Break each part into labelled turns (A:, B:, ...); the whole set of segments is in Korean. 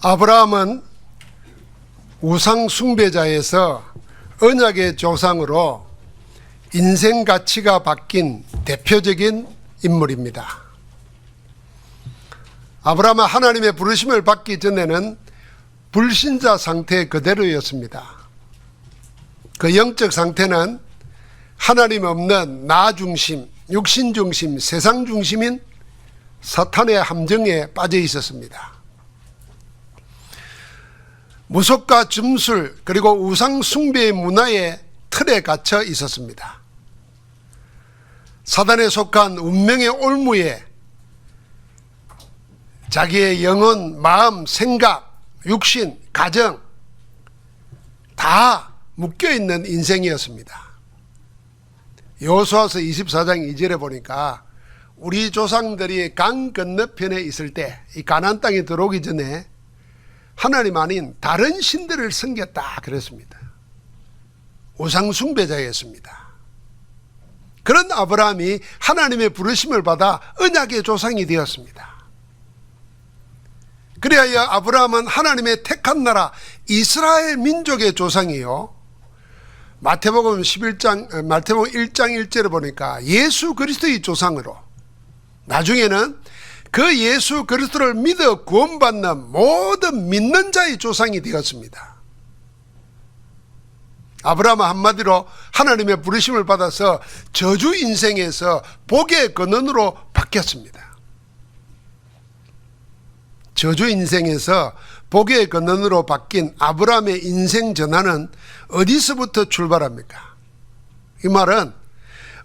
A: 아브라함은 우상 숭배자에서 언약의 조상으로 인생 가치가 바뀐 대표적인 인물입니다. 아브라함은 하나님의 부르심을 받기 전에는 불신자 상태 그대로였습니다. 그 영적 상태는 하나님 없는 나 중심, 육신 중심, 세상 중심인 사탄의 함정에 빠져 있었습니다. 무속과 점술 그리고 우상 숭배의 문화의 틀에 갇혀 있었습니다. 사단에 속한 운명의 올무에 자기의 영혼, 마음, 생각, 육신, 가정 다 묶여있는 인생이었습니다. 여호수아서 24장 2절에 보니까 우리 조상들이 강 건너편에 있을 때 이 가나안 땅에 들어오기 전에 하나님 아닌 다른 신들을 섬겼다 그랬습니다. 우상 숭배자였습니다. 그런 아브라함이 하나님의 부르심을 받아 언약의 조상이 되었습니다. 그래야 아브라함은 하나님의 택한 나라 이스라엘 민족의 조상이요, 마태복음 1장 1절에 보니까 예수 그리스도의 조상으로, 나중에는 그 예수 그리스도를 믿어 구원받는 모든 믿는 자의 조상이 되었습니다. 아브라함은 한마디로 하나님의 부르심을 받아서 저주 인생에서 복의 근원으로 바뀌었습니다. 저주 인생에서 복의 근원으로 바뀐 아브라함의 인생 전환은 어디서부터 출발합니까? 이 말은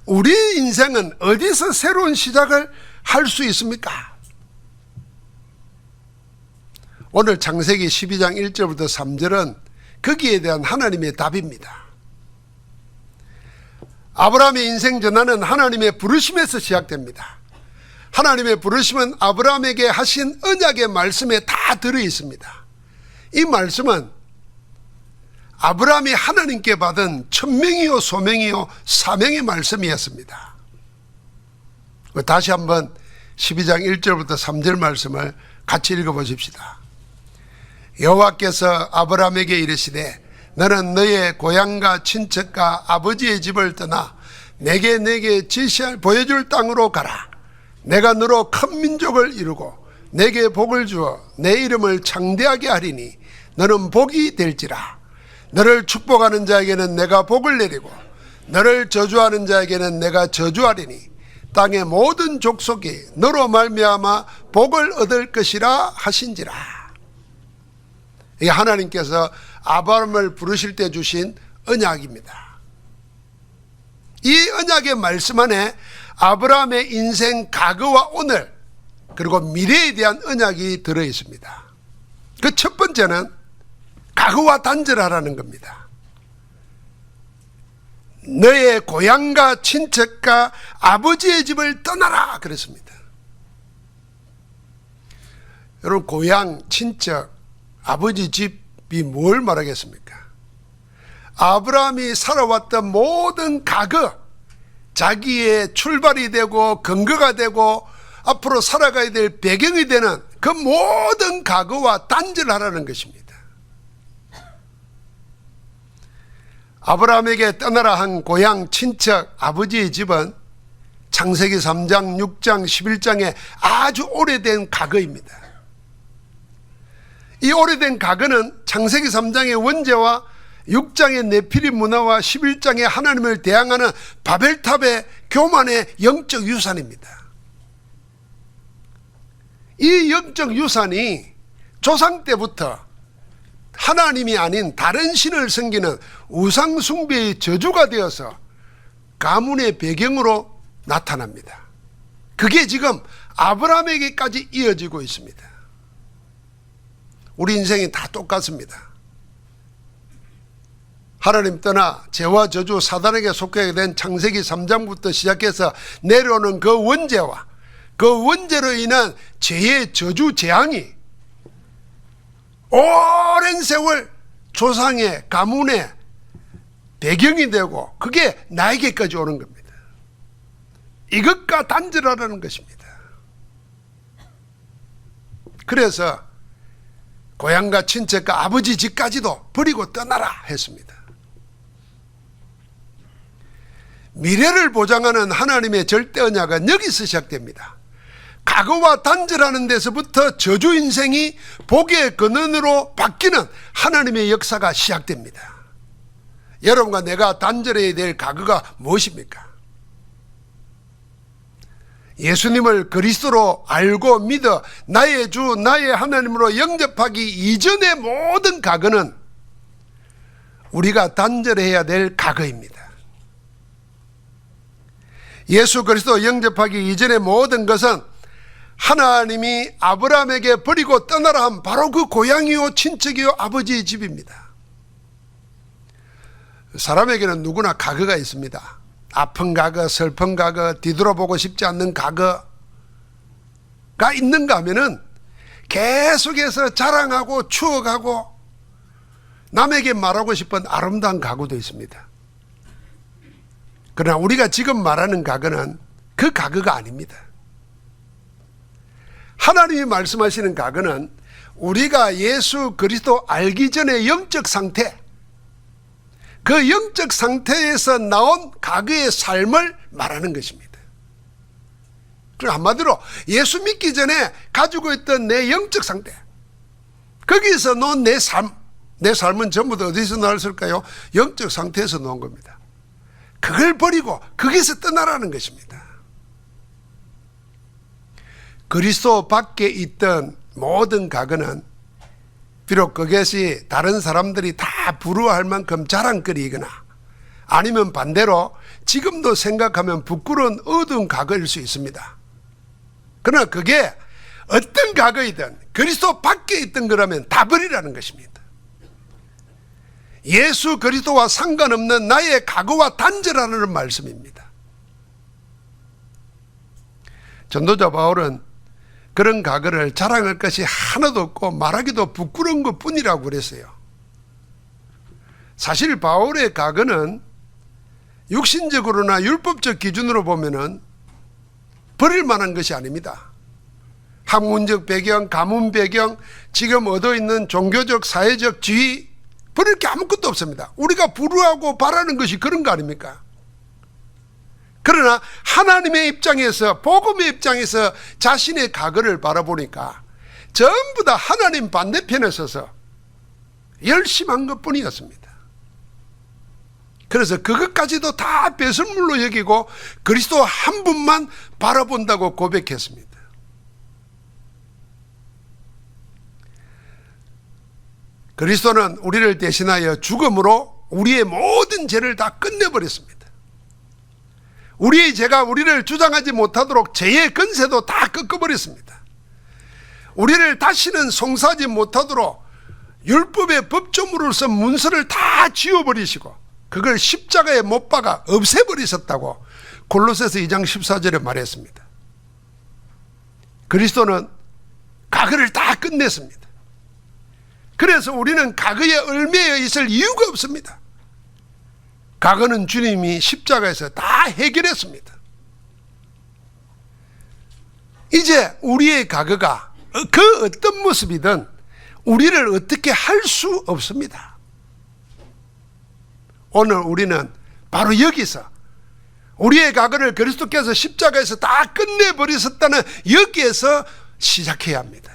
A: 우리 인생은 어디서 새로운 시작을 할 수 있습니까? 오늘 창세기 12장 1절부터 3절은 거기에 대한 하나님의 답입니다. 아브라함의 인생 전환은 하나님의 부르심에서 시작됩니다. 하나님의 부르심은 아브라함에게 하신 언약의 말씀에 다 들어있습니다. 이 말씀은 아브라함이 하나님께 받은 천명이요 소명이요 사명의 말씀이었습니다. 다시 한번 12장 1절부터 3절 말씀을 같이 읽어보십시다. 여호와께서 아브라함에게 이르시되 너는 너의 고향과 친척과 아버지의 집을 떠나 내게 지시할 보여줄 땅으로 가라. 내가 너로 큰 민족을 이루고 내게 복을 주어 내 이름을 창대하게 하리니 너는 복이 될지라. 너를 축복하는 자에게는 내가 복을 내리고 너를 저주하는 자에게는 내가 저주하리니 땅의 모든 족속이 너로 말미암아 복을 얻을 것이라 하신지라. 이게 하나님께서 아브라함을 부르실 때 주신 언약입니다. 이 언약의 말씀 안에 아브라함의 인생 과거와 오늘 그리고 미래에 대한 언약이 들어있습니다. 그 첫 번째는 과거와 단절하라는 겁니다. 너의 고향과 친척과 아버지의 집을 떠나라 그랬습니다. 여러분, 고향, 친척, 아버지 집이 뭘 말하겠습니까? 아브라함이 살아왔던 모든 과거, 자기의 출발이 되고 근거가 되고 앞으로 살아가야 될 배경이 되는 그 모든 과거와 단절하라는 것입니다. 아브라함에게 떠나라 한 고향, 친척, 아버지의 집은 창세기 3장, 6장, 11장에 아주 오래된 과거입니다. 이 오래된 과거는 창세기 3장의 원죄와 6장의 네피림 문화와 11장의 하나님을 대항하는 바벨탑의 교만의 영적 유산입니다. 이 영적 유산이 조상 때부터 하나님이 아닌 다른 신을 섬기는 우상 숭배의 저주가 되어서 가문의 배경으로 나타납니다. 그게 지금 아브라함에게까지 이어지고 있습니다. 우리 인생이 다 똑같습니다. 하나님 떠나 죄와 저주 사단에게 속하게 된 창세기 3장부터 시작해서 내려오는 그 원죄와 그 원죄로 인한 죄의 저주 재앙이 오랜 세월 조상의 가문의 배경이 되고 그게 나에게까지 오는 겁니다. 이것과 단절하라는 것입니다. 그래서 고향과 친척과 아버지 집까지도 버리고 떠나라 했습니다. 미래를 보장하는 하나님의 절대 언약은 여기서 시작됩니다. 과거와 단절하는 데서부터 저주 인생이 복의 근원으로 바뀌는 하나님의 역사가 시작됩니다. 여러분과 내가 단절해야 될 과거가 무엇입니까? 예수님을 그리스도로 알고 믿어 나의 주 나의 하나님으로 영접하기 이전의 모든 과거는 우리가 단절해야 될 과거입니다. 예수 그리스도 영접하기 이전의 모든 것은 하나님이 아브라함에게 버리고 떠나라 한 바로 그 고향이요 친척이요 아버지의 집입니다. 사람에게는 누구나 과거가 있습니다. 아픈 과거, 슬픈 과거, 뒤돌아보고 싶지 않는 과거가 있는가 하면은 계속해서 자랑하고 추억하고 남에게 말하고 싶은 아름다운 과거도 있습니다. 그러나 우리가 지금 말하는 과거는 그 과거가 아닙니다. 하나님이 말씀하시는 과거는 우리가 예수 그리스도 알기 전의 영적 상태, 그 영적 상태에서 나온 과거의 삶을 말하는 것입니다. 한마디로 예수 믿기 전에 가지고 있던 내 영적 상태, 거기서 놓은 내 삶은 전부 다 어디서 나왔을까요? 영적 상태에서 놓은 겁니다. 그걸 버리고 거기서 떠나라는 것입니다. 그리스도 밖에 있던 모든 과거는 비록 그것이 다른 사람들이 다 부러워할 만큼 자랑거리이거나 아니면 반대로 지금도 생각하면 부끄러운 어두운 과거일 수 있습니다. 그러나 그게 어떤 과거이든 그리스도 밖에 있던 거라면 다 버리라는 것입니다. 예수 그리스도와 상관없는 나의 과거와 단절하라는 말씀입니다. 전도자 바울은 그런 과거를 자랑할 것이 하나도 없고 말하기도 부끄러운 것뿐이라고 그랬어요. 사실 바울의 과거는 육신적으로나 율법적 기준으로 보면은 버릴 만한 것이 아닙니다. 학문적 배경, 가문 배경, 지금 얻어 있는 종교적, 사회적 지위 버릴 게 아무것도 없습니다. 우리가 부러워하고 바라는 것이 그런 거 아닙니까? 그러나 하나님의 입장에서, 복음의 입장에서 자신의 과거를 바라보니까 전부 다 하나님 반대편에 서서 열심한 것뿐이었습니다. 그래서 그것까지도 다 배설물로 여기고 그리스도 한 분만 바라본다고 고백했습니다. 그리스도는 우리를 대신하여 죽음으로 우리의 모든 죄를 다 끝내버렸습니다. 우리의 죄가 우리를 주장하지 못하도록 죄의 근세도 다 꺾어버렸습니다. 우리를 다시는 송사하지 못하도록 율법의 법조물로서 문서를 다 지워버리시고 그걸 십자가에 못 박아 없애버리셨다고 골로새서 2장 14절에 말했습니다. 그리스도는 과거를 다 끝냈습니다. 그래서 우리는 과거에 얽매여 있을 이유가 없습니다. 과거는 주님이 십자가에서 다 해결했습니다. 이제 우리의 과거가 그 어떤 모습이든 우리를 어떻게 할 수 없습니다. 오늘 우리는 바로 여기서 우리의 과거를 그리스도께서 십자가에서 다 끝내버리셨다는 여기에서 시작해야 합니다.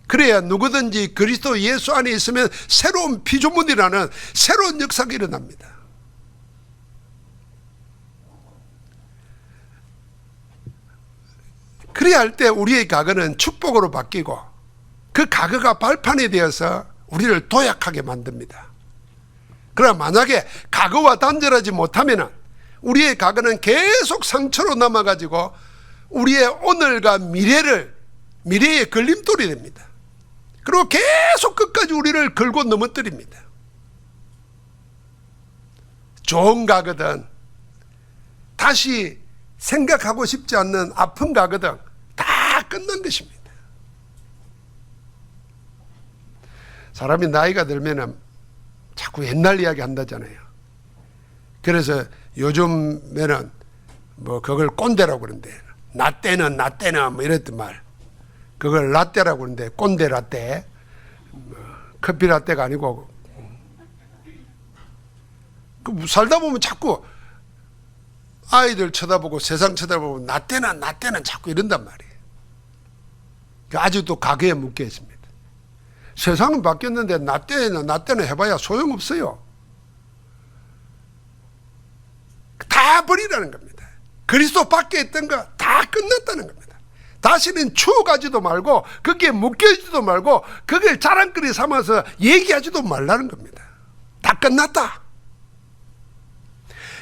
A: 그래야 누구든지 그리스도 예수 안에 있으면 새로운 피조물이라는 새로운 역사가 일어납니다. 그래야 할 때 우리의 과거는 축복으로 바뀌고 그 과거가 발판이 되어서 우리를 도약하게 만듭니다. 그러나 만약에 과거와 단절하지 못하면 우리의 과거는 계속 상처로 남아가지고 우리의 오늘과 미래의 걸림돌이 됩니다. 그리고 계속 끝까지 우리를 걸고 넘어뜨립니다. 좋은 과거든 다시 생각하고 싶지 않는 아픈 과거든 다 끝난 것입니다. 사람이 나이가 들면 자꾸 옛날 이야기 한다잖아요. 그래서 요즘에는 뭐 그걸 꼰대라고 그러는데 나 때는 뭐 이랬던 말 그걸 라떼라고 그러는데 꼰대 라떼 커피라떼가 아니고. 살다 보면 자꾸 아이들 쳐다보고 세상 쳐다보고 나 때는 자꾸 이런단 말이에요. 아직도 가게에 묶여 있습니다. 세상은 바뀌었는데 나 때는 해봐야 소용없어요. 다 버리라는 겁니다. 그리스도 밖에 있던 거 다 끝났다는 겁니다. 다시는 추억하지도 말고 거기에 묶여있지도 말고 그걸 자랑거리 삼아서 얘기하지도 말라는 겁니다. 다 끝났다.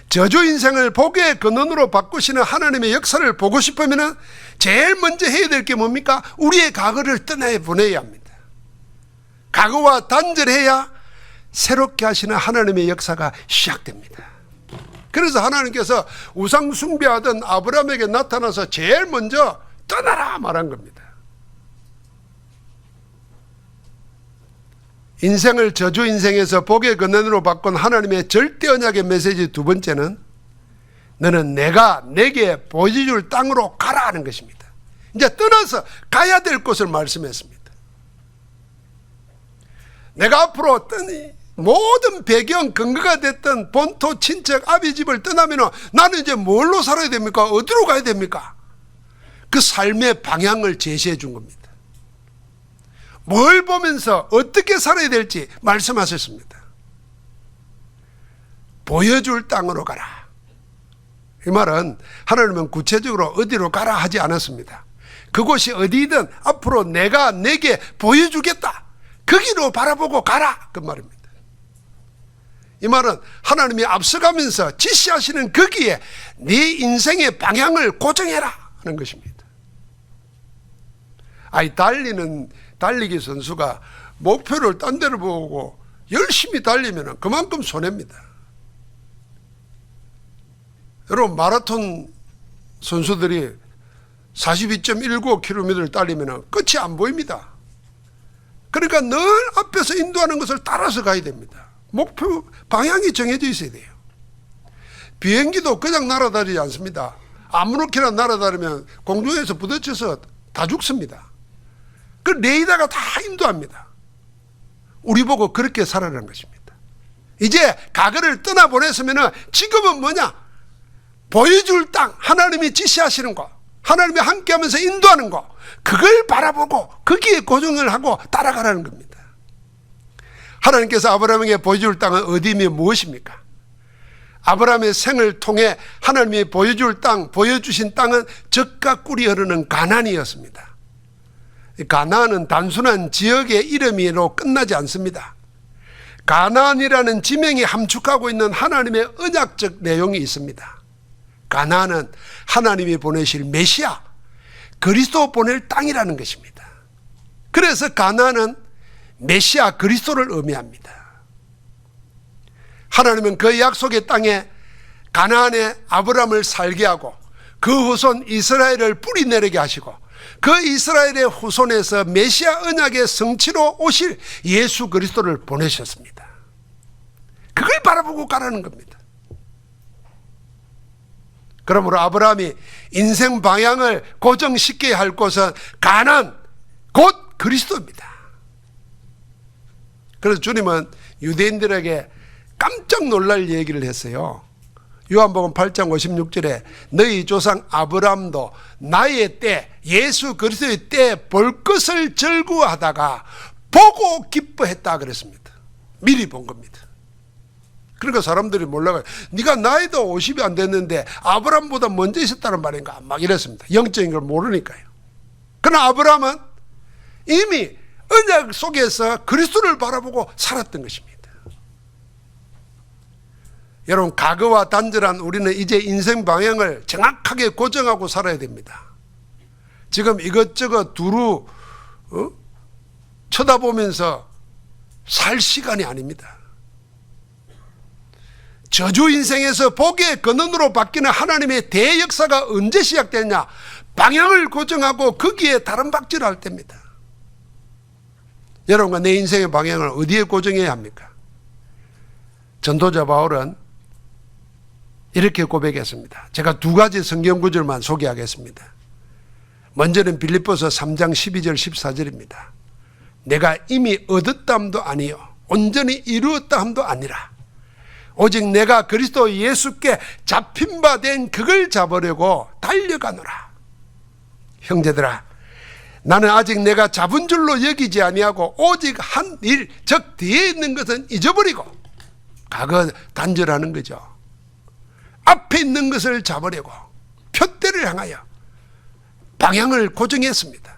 A: 저주 인생을 복의 근원으로 바꾸시는 하나님의 역사를 보고 싶으면 제일 먼저 해야 될 게 뭡니까? 우리의 과거를 떠나보내야 합니다. 과거와 단절해야 새롭게 하시는 하나님의 역사가 시작됩니다. 그래서 하나님께서 우상 숭배하던 아브라함에게 나타나서 제일 먼저 떠나라 말한 겁니다. 인생을 저주 인생에서 복의 근원으로 바꾼 하나님의 절대 언약의 메시지 두 번째는 너는 내가 내게 보여줄 땅으로 가라 하는 것입니다. 이제 떠나서 가야 될 곳을 말씀했습니다. 내가 앞으로 모든 배경 근거가 됐던 본토 친척 아비 집을 떠나면 나는 이제 뭘로 살아야 됩니까? 어디로 가야 됩니까? 그 삶의 방향을 제시해 준 겁니다. 뭘 보면서 어떻게 살아야 될지 말씀하셨습니다. 보여줄 땅으로 가라. 이 말은 하나님은 구체적으로 어디로 가라 하지 않았습니다. 그곳이 어디든 앞으로 내가 내게 보여주겠다. 거기로 바라보고 가라. 그 말입니다. 이 말은 하나님이 앞서가면서 지시하시는 거기에 네 인생의 방향을 고정해라 하는 것입니다. 달리기 선수가 목표를 딴 데를 보고 열심히 달리면 그만큼 손해입니다. 여러분, 마라톤 선수들이 42.195km를 달리면 끝이 안 보입니다. 그러니까 늘 앞에서 인도하는 것을 따라서 가야 됩니다. 목표 방향이 정해져 있어야 돼요. 비행기도 그냥 날아다니지 않습니다. 아무렇게나 날아다니면 공중에서 부딪혀서 다 죽습니다. 그 레이더가 다 인도합니다. 우리 보고 그렇게 살아라는 것입니다. 이제 과거를 떠나보냈으면 지금은 뭐냐? 보여줄 땅, 하나님이 지시하시는 거, 하나님이 함께하면서 인도하는 거, 그걸 바라보고 거기에 고정을 하고 따라가라는 겁니다. 하나님께서 아브라함에게 보여줄 땅은 어디며 무엇입니까? 아브라함의 생을 통해 하나님이 보여줄 땅, 보여주신 땅은 젖과 꿀이 흐르는 가나안이었습니다. 가나안은 단순한 지역의 이름으로 끝나지 않습니다. 가나안이라는 지명이 함축하고 있는 하나님의 언약적 내용이 있습니다. 가나안은 하나님이 보내실 메시아, 그리스도 보낼 땅이라는 것입니다. 그래서 가나안은 메시아 그리스도를 의미합니다. 하나님은 그 약속의 땅에 가나안에 아브라함을 살게 하고 그 후손 이스라엘을 뿌리내리게 하시고 그 이스라엘의 후손에서 메시아 언약의 성취로 오실 예수 그리스도를 보내셨습니다. 그걸 바라보고 가라는 겁니다. 그러므로 아브라함이 인생 방향을 고정시켜야 할 곳은 가나안, 곧 그리스도입니다. 그래서 주님은 유대인들에게 깜짝 놀랄 얘기를 했어요. 요한복음 8장 56절에 너희 조상 아브라함도 나의 때, 예수 그리스도의 때 볼 것을 절구하다가 보고 기뻐했다 그랬습니다. 미리 본 겁니다. 그러니까 사람들이 몰라가요. 네가 나이도 50이 안 됐는데 아브라함보다 먼저 있었다는 말인가 막 이랬습니다. 영적인 걸 모르니까요. 그러나 아브라함은 이미 언약 속에서 그리스도를 바라보고 살았던 것입니다. 여러분, 과거와 단절한 우리는 이제 인생 방향을 정확하게 고정하고 살아야 됩니다. 지금 이것저것 두루 쳐다보면서 살 시간이 아닙니다. 저주 인생에서 복의 근원으로 바뀌는 하나님의 대역사가 언제 시작됐냐? 방향을 고정하고 거기에 다른 박질할 때입니다. 여러분과 내 인생의 방향을 어디에 고정해야 합니까? 전도자 바울은 이렇게 고백했습니다. 제가 두 가지 성경 구절만 소개하겠습니다. 먼저는 빌립보서 3장 12절 14절입니다. 내가 이미 얻었다 함도 아니요 온전히 이루었다 함도 아니라 오직 내가 그리스도 예수께 잡힌 바 된 그걸 잡으려고 달려가노라. 형제들아, 나는 아직 내가 잡은 줄로 여기지 아니하고 오직 한 일, 즉 뒤에 있는 것은 잊어버리고, 과거 단절하는 거죠. 앞에 있는 것을 잡으려고 표대를 향하여 방향을 고정했습니다.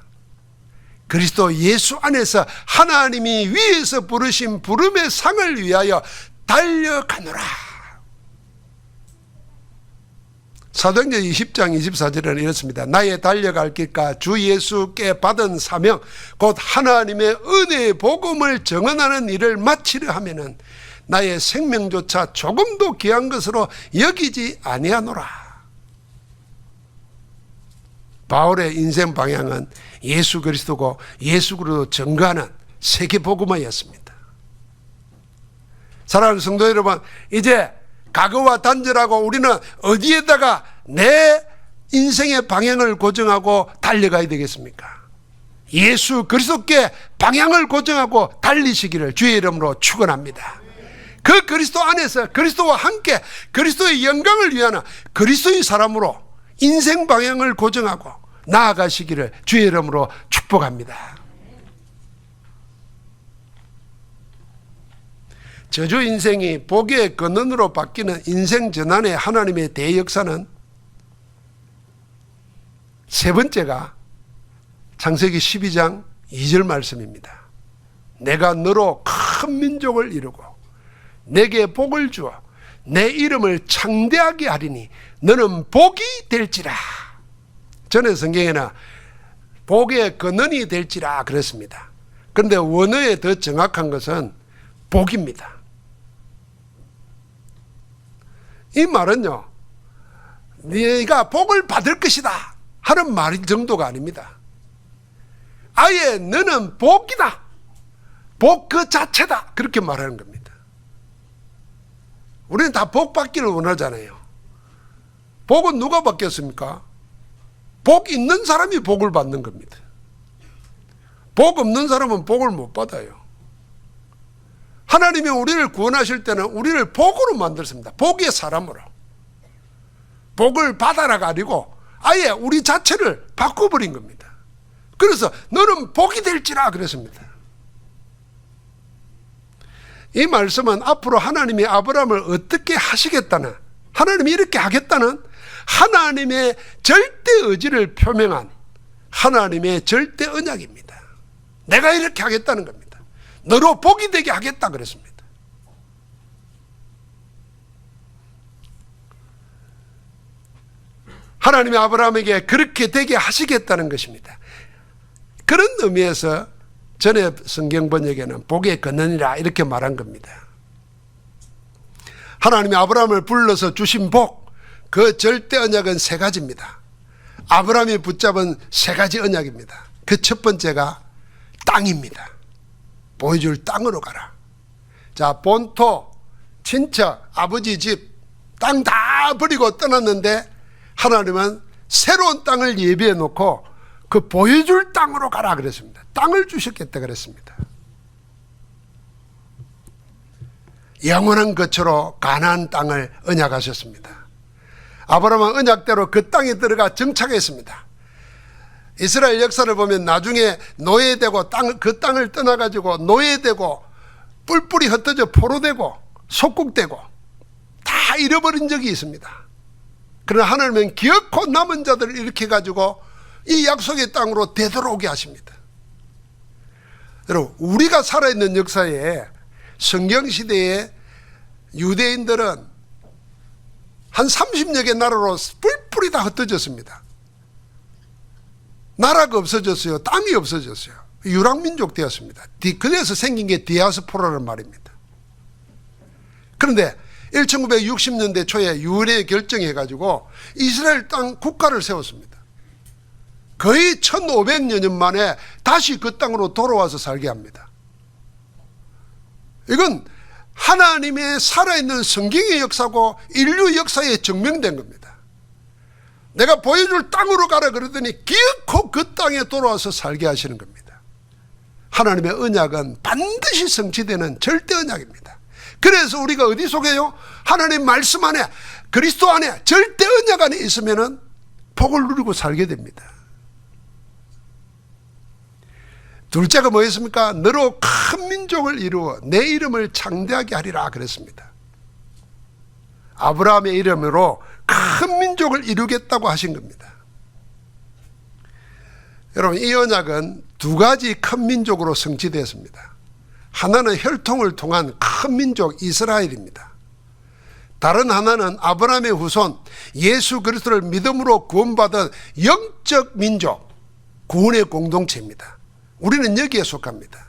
A: 그리스도 예수 안에서 하나님이 위에서 부르신 부름의 상을 위하여 달려가노라. 사도행전 20장 24절에는 이렇습니다. 나의 달려갈 길과 주 예수께 받은 사명 곧 하나님의 은혜의 복음을 증언하는 일을 마치려 하면은 나의 생명조차 조금도 귀한 것으로 여기지 아니하노라. 바울의 인생 방향은 예수 그리스도고 예수 그리스도 증거하는 세계 복음화였습니다. 사랑하는 성도 여러분, 이제 과거와 단절하고 우리는 어디에다가 내 인생의 방향을 고정하고 달려가야 되겠습니까? 예수 그리스도께 방향을 고정하고 달리시기를 주의 이름으로 축원합니다. 그 그리스도 안에서 그리스도와 함께 그리스도의 영광을 위하는 그리스도의 사람으로 인생 방향을 고정하고 나아가시기를 주의 이름으로 축복합니다. 저주 인생이 복의 근원으로 바뀌는 인생 전환의 하나님의 대역사는 세 번째가 창세기 12장 2절 말씀입니다. 내가 너로 큰 민족을 이루고 내게 복을 주어 내 이름을 창대하게 하리니 너는 복이 될지라. 전에 성경에는 복의 근원이 될지라 그랬습니다. 그런데 원어에 더 정확한 것은 복입니다. 이 말은요, 네가 복을 받을 것이다 하는 말 정도가 아닙니다. 아예 너는 복이다, 복 그 자체다, 그렇게 말하는 겁니다. 우리는 다 복 받기를 원하잖아요. 복은 누가 받겠습니까? 복 있는 사람이 복을 받는 겁니다. 복 없는 사람은 복을 못 받아요. 하나님이 우리를 구원하실 때는 우리를 복으로 만들었습니다. 복의 사람으로. 복을 받아라가 아니고 아예 우리 자체를 바꿔버린 겁니다. 그래서 너는 복이 될지라 그랬습니다. 이 말씀은 앞으로 하나님이 아브라함을 어떻게 하시겠다는, 하나님이 이렇게 하겠다는 하나님의 절대 의지를 표명한 하나님의 절대 언약입니다. 내가 이렇게 하겠다는 겁니다. 너로 복이 되게 하겠다 그랬습니다. 하나님이 아브라함에게 그렇게 되게 하시겠다는 것입니다. 그런 의미에서 전에 성경 번역에는 복의 근원이라 이렇게 말한 겁니다. 하나님이 아브라함을 불러서 주신 복, 그 절대 언약은 세 가지입니다. 아브라함이 붙잡은 세 가지 언약입니다. 그 첫 번째가 땅입니다. 보여줄 땅으로 가라. 자, 본토, 친척, 아버지 집, 땅 다 버리고 떠났는데 하나님은 새로운 땅을 예비해 놓고 그 보여줄 땅으로 가라 그랬습니다. 땅을 주셨겠다 그랬습니다. 영원한 거처로 가나안 땅을 언약하셨습니다. 아브라함은 언약대로 그 땅에 들어가 정착했습니다. 이스라엘 역사를 보면 나중에 노예되고 그 땅을 떠나가지고 노예되고 뿔뿔이 흩어져 포로되고 속국되고 다 잃어버린 적이 있습니다. 그러나 하나님은 기어코 남은 자들을 일으켜가지고 이 약속의 땅으로 되돌아오게 하십니다. 여러분, 우리가 살아있는 역사에 성경시대에 유대인들은 한 30여 개 나라로 뿔뿔이 다 흩어졌습니다. 나라가 없어졌어요. 땅이 없어졌어요. 유랑민족 되었습니다. 그래서 생긴 게 디아스포라는 말입니다. 그런데 1960년대 초에 유엔에 결정해가지고 이스라엘 땅 국가를 세웠습니다. 거의 1500여 년 만에 다시 그 땅으로 돌아와서 살게 합니다. 이건 하나님의 살아있는 성경의 역사고 인류 역사에 증명된 겁니다. 내가 보여줄 땅으로 가라 그러더니 기어코 그 땅에 돌아와서 살게 하시는 겁니다. 하나님의 언약은 반드시 성취되는 절대 언약입니다. 그래서 우리가 어디 속에요? 하나님 말씀 안에, 그리스도 안에, 절대 언약 안에 있으면은 복을 누리고 살게 됩니다. 둘째가 뭐였습니까? 너로 큰 민족을 이루어 내 이름을 창대하게 하리라 그랬습니다. 아브라함의 이름으로 큰 민족을 이루겠다고 하신 겁니다. 여러분, 이 언약은 두 가지 큰 민족으로 성취되었습니다. 하나는 혈통을 통한 큰 민족 이스라엘입니다. 다른 하나는 아브라함의 후손 예수 그리스도를 믿음으로 구원받은 영적 민족, 구원의 공동체입니다. 우리는 여기에 속합니다.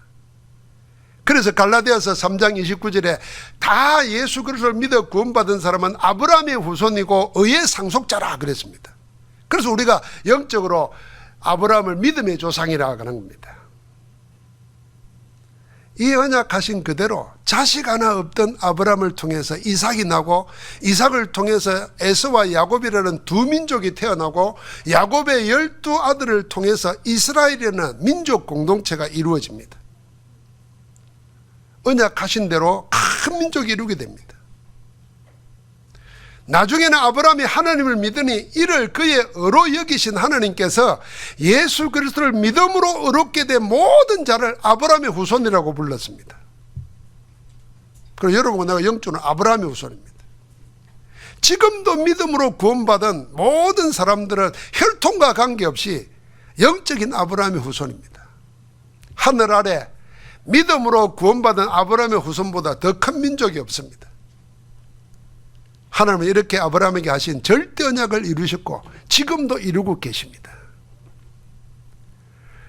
A: 그래서 갈라디아서 3장 29절에 다 예수 그리스도를 믿어 구원받은 사람은 아브라함의 후손이고 의의 상속자라 그랬습니다. 그래서 우리가 영적으로 아브라함을 믿음의 조상이라고 하는 겁니다. 이 언약하신 그대로 자식 하나 없던 아브라함을 통해서 이삭이 나고, 이삭을 통해서 에서와 야곱이라는 두 민족이 태어나고, 야곱의 12아들을 통해서 이스라엘이라는 민족 공동체가 이루어집니다. 언약하신 대로 큰 민족이 이루게 됩니다. 나중에는 아브라함이 하나님을 믿으니 이를 그의 의로 여기신 하나님께서 예수 그리스도를 믿음으로 의롭게 된 모든 자를 아브라함의 후손이라고 불렀습니다. 그리고 여러분과 내가 영적으로 아브라함의 후손입니다. 지금도 믿음으로 구원받은 모든 사람들은 혈통과 관계없이 영적인 아브라함의 후손입니다. 하늘 아래 믿음으로 구원받은 아브라함의 후손보다 더 큰 민족이 없습니다. 하나님은 이렇게 아브라함에게 하신 절대 언약을 이루셨고 지금도 이루고 계십니다.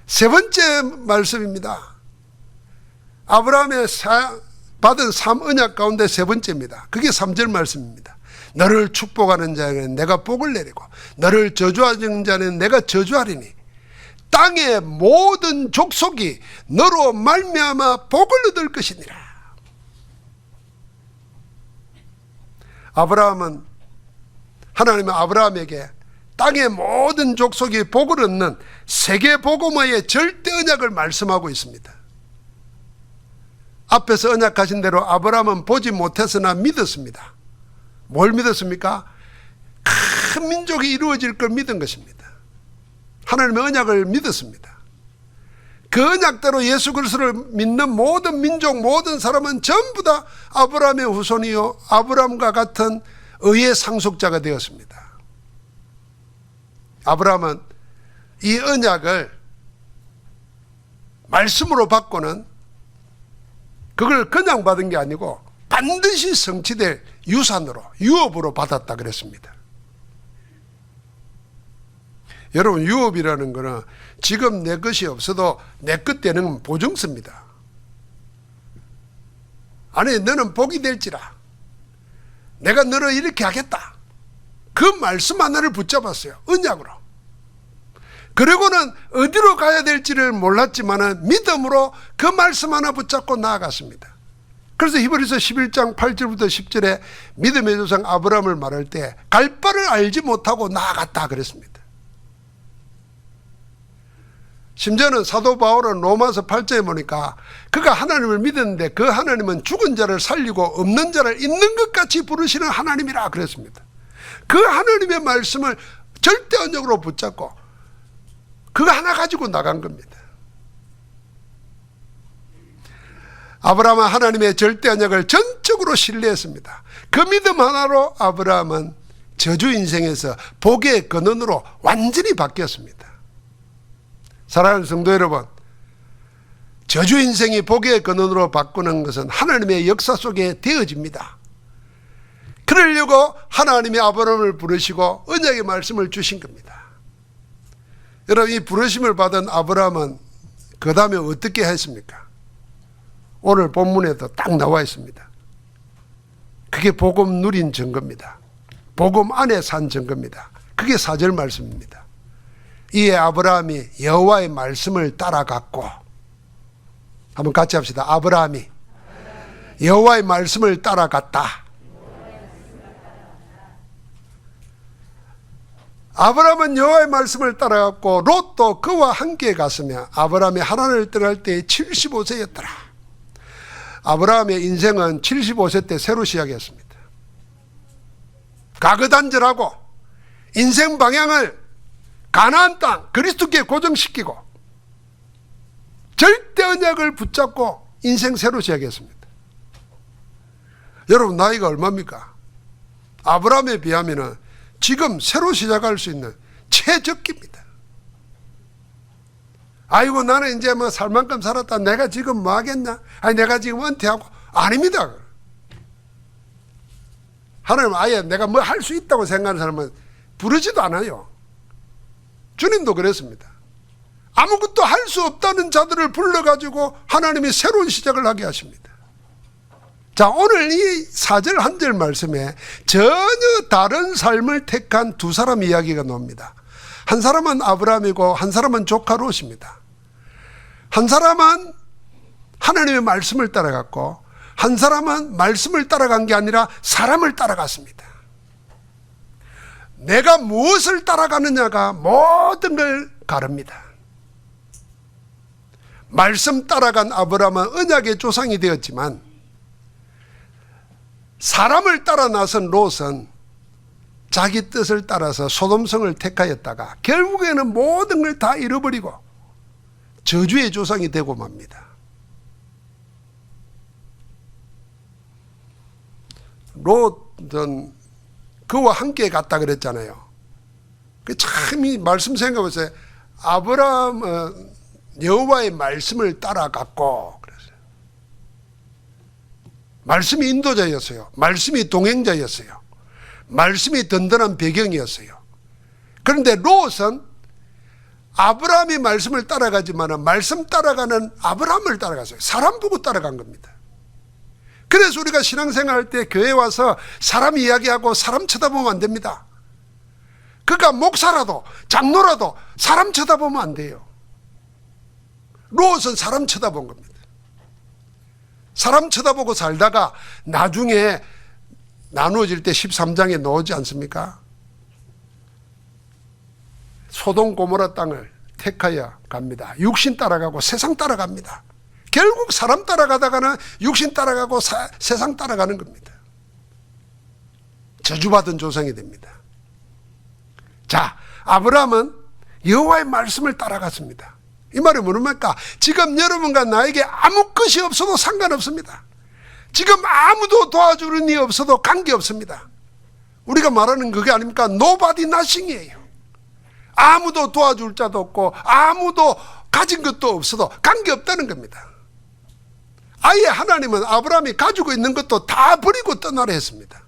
A: 세 번째 말씀입니다. 아브라함의 받은 3언약 가운데 세 번째입니다. 그게 3절 말씀입니다. 너를 축복하는 자에게는 내가 복을 내리고 너를 저주하는 자는 내가 저주하리니 땅의 모든 족속이 너로 말미암아 복을 얻을 것이니라. 아브라함은, 하나님은 아브라함에게 땅의 모든 족속이 복을 얻는 세계 복음화의 절대 언약을 말씀하고 있습니다. 앞에서 언약하신 대로 아브라함은 보지 못했으나 믿었습니다. 뭘 믿었습니까? 큰 민족이 이루어질 걸 믿은 것입니다. 하나님의 언약을 믿었습니다. 그 언약대로 예수 그리스도를 믿는 모든 민족, 모든 사람은 전부 다 아브라함의 후손이요 아브라함과 같은 의의 상속자가 되었습니다. 아브라함은 이 언약을 말씀으로 받고는 그걸 그냥 받은 게 아니고 반드시 성취될 유산으로, 유업으로 받았다 그랬습니다. 여러분, 유업이라는 것은 지금 내 것이 없어도 내 것 되는 보증서입니다. 아니, 너는 복이 될지라, 내가 너를 이렇게 하겠다, 그 말씀 하나를 붙잡았어요. 언약으로. 그리고는 어디로 가야 될지를 몰랐지만 믿음으로 그 말씀 하나 붙잡고 나아갔습니다. 그래서 히브리서 11장 8절부터 10절에 믿음의 조상 아브라함을 말할 때 갈 바를 알지 못하고 나아갔다 그랬습니다. 심지어는 사도 바울은 로마서 8장에 보니까 그가 하나님을 믿었는데 그 하나님은 죽은 자를 살리고 없는 자를 있는 것 같이 부르시는 하나님이라 그랬습니다. 그 하나님의 말씀을 절대 언약으로 붙잡고 그거 하나 가지고 나간 겁니다. 아브라함은 하나님의 절대 언약을 전적으로 신뢰했습니다. 그 믿음 하나로 아브라함은 저주 인생에서 복의 근원으로 완전히 바뀌었습니다. 사랑하는 성도 여러분, 저주 인생이 복의 근원으로 바꾸는 것은 하나님의 역사 속에 되어집니다. 그러려고 하나님이 아브라함을 부르시고 언약의 말씀을 주신 겁니다. 여러분, 이 부르심을 받은 아브라함은 그 다음에 어떻게 했습니까? 오늘 본문에도 딱 나와 있습니다. 그게 복음 누린 증거입니다. 복음 안에 산 증거입니다. 그게 4절 말씀입니다. 이에 아브라함이 여호와의 말씀을 따라갔고, 한번 같이 합시다. 아브라함이 여호와의 말씀을 따라갔다. 아브라함은 여호와의 말씀을 따라갔고 롯도 그와 함께 갔으며 아브라함이 하란을 떠날 때에 75세였더라. 아브라함의 인생은 75세 때 새로 시작했습니다. 가그단절하고 인생 방향을 가나안 땅 그리스도께 고정시키고 절대 언약을 붙잡고 인생 새로 시작했습니다. 여러분 나이가 얼마입니까? 아브라함에 비하면 지금 새로 시작할 수 있는 최적기입니다. 아이고 나는 이제 뭐 살 만큼 살았다. 내가 지금 뭐 하겠냐? 아니 내가 지금 은퇴하고. 아닙니다. 하나님 아예 내가 뭐 할 수 있다고 생각하는 사람은 부르지도 않아요. 주님도 그랬습니다. 아무것도 할 수 없다는 자들을 불러가지고 하나님이 새로운 시작을 하게 하십니다. 자, 오늘 이 4절 1절 말씀에 전혀 다른 삶을 택한 두 사람 이야기가 나옵니다. 한 사람은 아브라함이고 한 사람은 조카 롯입니다. 한 사람은 하나님의 말씀을 따라갔고 한 사람은 말씀을 따라간 게 아니라 사람을 따라갔습니다. 내가 무엇을 따라가느냐가 모든 걸 가릅니다. 말씀 따라간 아브라함은 언약의 조상이 되었지만 사람을 따라 나선 롯은 자기 뜻을 따라서 소돔성을 택하였다가 결국에는 모든 걸 다 잃어버리고 저주의 조상이 되고 맙니다. 롯은 그와 함께 갔다 그랬잖아요. 참 이 말씀 생각해보세요. 아브라함은 여호와의 말씀을 따라갔고 그랬어요. 말씀이 인도자였어요. 말씀이 동행자였어요. 말씀이 든든한 배경이었어요. 그런데 롯은 아브라함이 말씀을 따라가지만 말씀 따라가는 아브라함을 따라갔어요. 사람 보고 따라간 겁니다. 그래서 우리가 신앙생활 할 때 교회 와서 사람 이야기하고 사람 쳐다보면 안 됩니다. 그러니까 목사라도 장로라도 사람 쳐다보면 안 돼요. 롯은 사람 쳐다본 겁니다. 사람 쳐다보고 살다가 나중에 나누어질 때 13장에 나오지 않습니까? 소돔 고모라 땅을 택하여 갑니다. 육신 따라가고 세상 따라갑니다. 결국 사람 따라가다가는 육신 따라가고 세상 따라가는 겁니다. 저주받은 조상이 됩니다. 자, 아브라함은 여호와의 말씀을 따라갔습니다. 이 말이 뭐입니까? 지금 여러분과 나에게 아무 것이 없어도 상관없습니다. 지금 아무도 도와주는 이 없어도 관계없습니다. 우리가 말하는 그게 아닙니까? Nobody nothing이에요. 아무도 도와줄 자도 없고 아무도 가진 것도 없어도 관계없다는 겁니다. 아예 하나님은 아브라함이 가지고 있는 것도 다 버리고 떠나려 했습니다.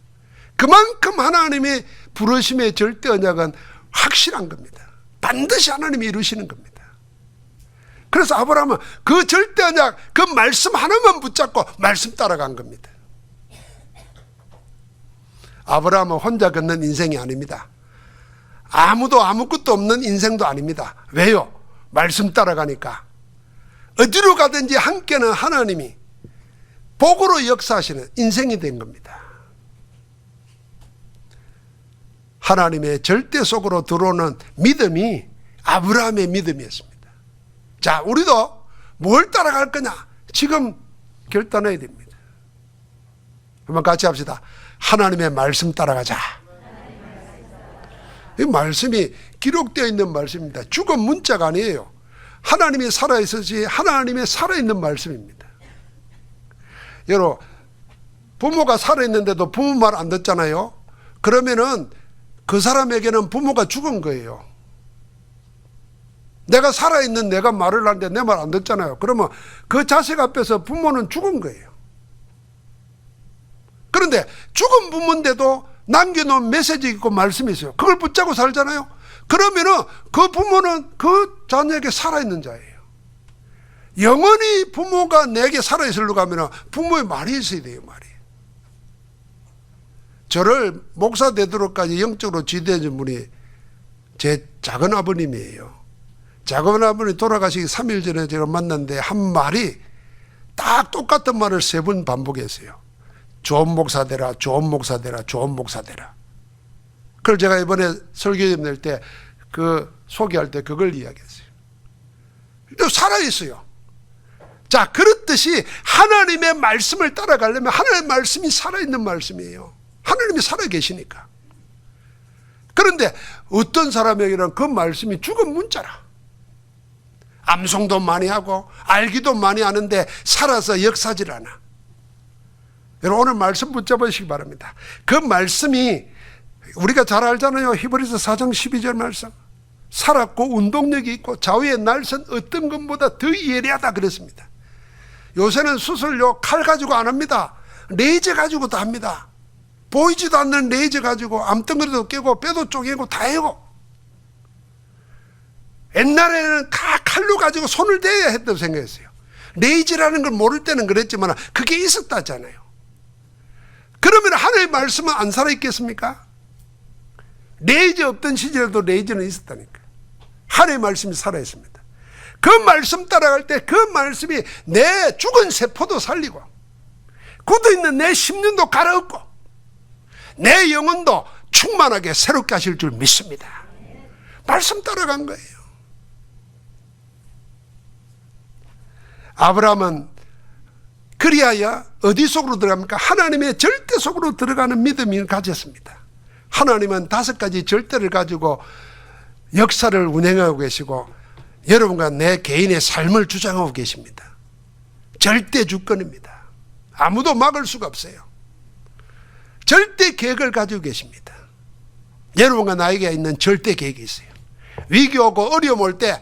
A: 그만큼 하나님의 부르심의 절대 언약은 확실한 겁니다. 반드시 하나님이 이루시는 겁니다. 그래서 아브라함은 그 절대 언약, 그 말씀 하나만 붙잡고 말씀 따라간 겁니다. 아브라함은 혼자 걷는 인생이 아닙니다. 아무도 아무것도 없는 인생도 아닙니다. 왜요? 말씀 따라가니까. 어디로 가든지 함께는 하나님이 복으로 역사하시는 인생이 된 겁니다. 하나님의 절대 속으로 들어오는 믿음이 아브라함의 믿음이었습니다. 자, 우리도 뭘 따라갈 거냐? 지금 결단해야 됩니다. 한번 같이 합시다. 하나님의 말씀 따라가자. 이 말씀이 기록되어 있는 말씀입니다. 죽은 문자가 아니에요. 하나님이 살아있으시 하나님의 살아있는 말씀입니다. 여러분, 부모가 살아있는데도 부모 말 안 듣잖아요. 그러면은 그 사람에게는 부모가 죽은 거예요. 내가 살아있는 내가 말을 하는데 내 말 안 듣잖아요. 그러면 그 자식 앞에서 부모는 죽은 거예요. 그런데 죽은 부모인데도 남겨놓은 메시지 있고 말씀이 있어요. 그걸 붙잡고 살잖아요. 그러면은 그 부모는 그 자녀에게 살아있는 자예요. 영원히 부모가 내게 살아있으려고 하면 부모의 말이 있어야 돼요. 말이. 저를 목사 되도록까지 영적으로 지도해준 분이 제 작은 아버님이에요. 작은 아버님이 돌아가시기 3일 전에 제가 만났는데 한 말이 딱 똑같은 말을 3번 반복했어요. 좋은 목사 되라, 좋은 목사 되라, 좋은 목사 되라. 그걸 제가 이번에 설교집 낼 때 소개할 때 그걸 이야기했어요. 또 살아있어요. 자, 그렇듯이 하나님의 말씀을 따라가려면 하나님의 말씀이 살아있는 말씀이에요. 하나님이 살아계시니까. 그런데 어떤 사람에게는 그 말씀이 죽은 문자라. 암송도 많이 하고 알기도 많이 하는데 살아서 역사질 않아. 여러분, 오늘 말씀 붙잡으시기 바랍니다. 그 말씀이 우리가 잘 알잖아요. 히브리서 4장 12절 말씀. 살았고 운동력이 있고 좌우의 날선 어떤 것보다 더 예리하다 그랬습니다. 요새는 수술요 칼 가지고 안 합니다. 레이저 가지고 다 합니다. 보이지도 않는 레이저 가지고 암덩어리도 깨고 뼈도 쪼개고 다 해고. 옛날에는 다 칼로 가지고 손을 대야 했다고 생각했어요. 레이저라는 걸 모를 때는 그랬지만 그게 있었다잖아요. 그러면 하나님의 말씀은 안 살아있겠습니까? 레이저 없던 시절에도 레이저는 있었다니까. 하나님의 말씀이 살아있습니다. 그 말씀 따라갈 때 그 말씀이 내 죽은 세포도 살리고 굳어있는 내 심령도 갈아엎고 내 영혼도 충만하게 새롭게 하실 줄 믿습니다. 말씀 따라간 거예요. 아브라함은 그리하여 어디 속으로 들어갑니까? 하나님의 절대 속으로 들어가는 믿음을 가졌습니다. 하나님은 5가지 절대를 가지고 역사를 운행하고 계시고 여러분과 내 개인의 삶을 주장하고 계십니다. 절대 주권입니다. 아무도 막을 수가 없어요. 절대 계획을 가지고 계십니다. 여러분과 나에게 있는 절대 계획이 있어요. 위기 오고 어려움 올 때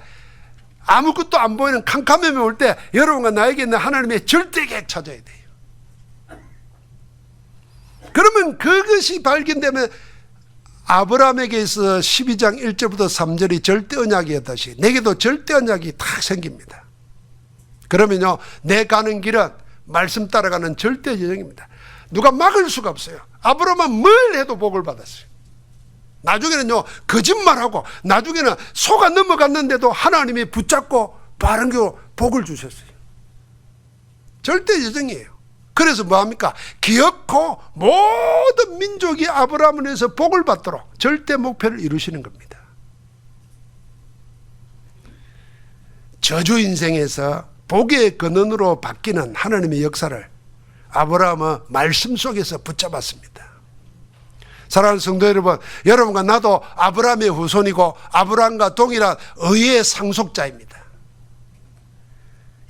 A: 아무것도 안 보이는 캄캄함이 올 때 여러분과 나에게 있는 하나님의 절대 계획 찾아야 돼요. 그러면 그것이 발견되면 아브라함에게 있어 12장 1절부터 3절이 절대 언약이었다시 내게도 절대 언약이 탁 생깁니다. 그러면요, 내 가는 길은 말씀 따라가는 절대 여정입니다. 누가 막을 수가 없어요. 아브라함은 뭘 해도 복을 받았어요. 나중에는요, 거짓말하고 나중에는 속아 넘어갔는데도 하나님이 붙잡고 바른 교 복을 주셨어요. 절대 여정이에요. 그래서 뭐합니까? 기어코 모든 민족이 아브라함을 위해서 복을 받도록 절대 목표를 이루시는 겁니다. 저주 인생에서 복의 근원으로 바뀌는 하나님의 역사를 아브라함은 말씀 속에서 붙잡았습니다. 사랑하는 성도 여러분, 여러분과 나도 아브라함의 후손이고 아브라함과 동일한 의의 상속자입니다.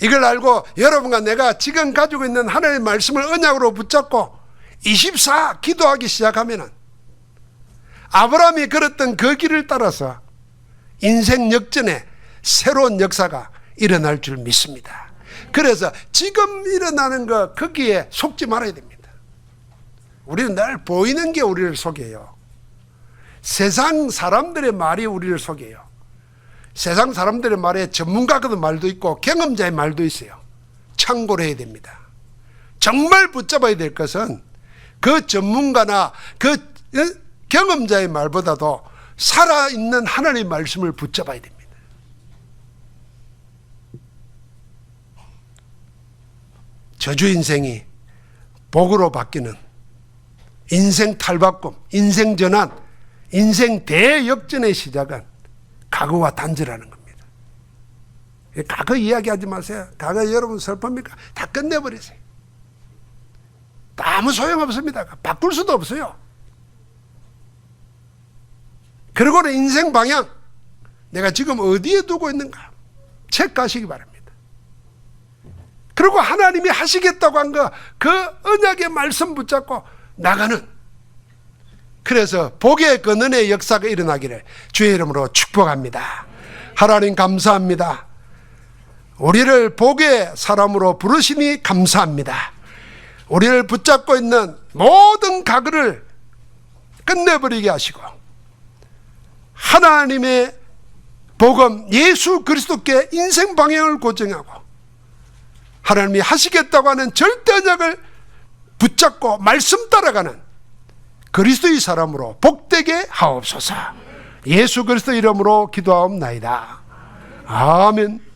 A: 이걸 알고 여러분과 내가 지금 가지고 있는 하나님의 말씀을 언약으로 붙잡고 24 기도하기 시작하면 아브라함이 걸었던 그 길을 따라서 인생 역전에 새로운 역사가 일어날 줄 믿습니다. 그래서 지금 일어나는 거 거기에 속지 말아야 됩니다. 우리는 늘 보이는 게 우리를 속여요. 세상 사람들의 말이 우리를 속여요. 세상 사람들의 말에 전문가들 말도 있고 경험자의 말도 있어요. 참고를 해야 됩니다. 정말 붙잡아야 될 것은 그 전문가나 그 경험자의 말보다도 살아있는 하나님의 말씀을 붙잡아야 됩니다. 저주 인생이 복으로 바뀌는 인생 탈바꿈, 인생 전환, 인생 대역전의 시작은 과거와 단절하는 겁니다. 과거 이야기하지 마세요. 과거 여러분 슬픕니까? 다 끝내버리세요. 아무 소용없습니다. 바꿀 수도 없어요. 그리고는 인생 방향, 내가 지금 어디에 두고 있는가 체크하시기 바랍니다. 그리고 하나님이 하시겠다고 한 거 그 언약의 말씀 붙잡고 나가는, 그래서 복의 근원의 역사가 일어나기를 주의 이름으로 축복합니다. 하나님 감사합니다. 우리를 복의 사람으로 부르시니 감사합니다. 우리를 붙잡고 있는 모든 과거를 끝내버리게 하시고 하나님의 복음 예수 그리스도께 인생 방향을 고정하고 하나님이 하시겠다고 하는 절대 언약을 붙잡고 말씀 따라가는 그리스도의 사람으로 복되게 하옵소서. 예수 그리스도 이름으로 기도하옵나이다. 아멘.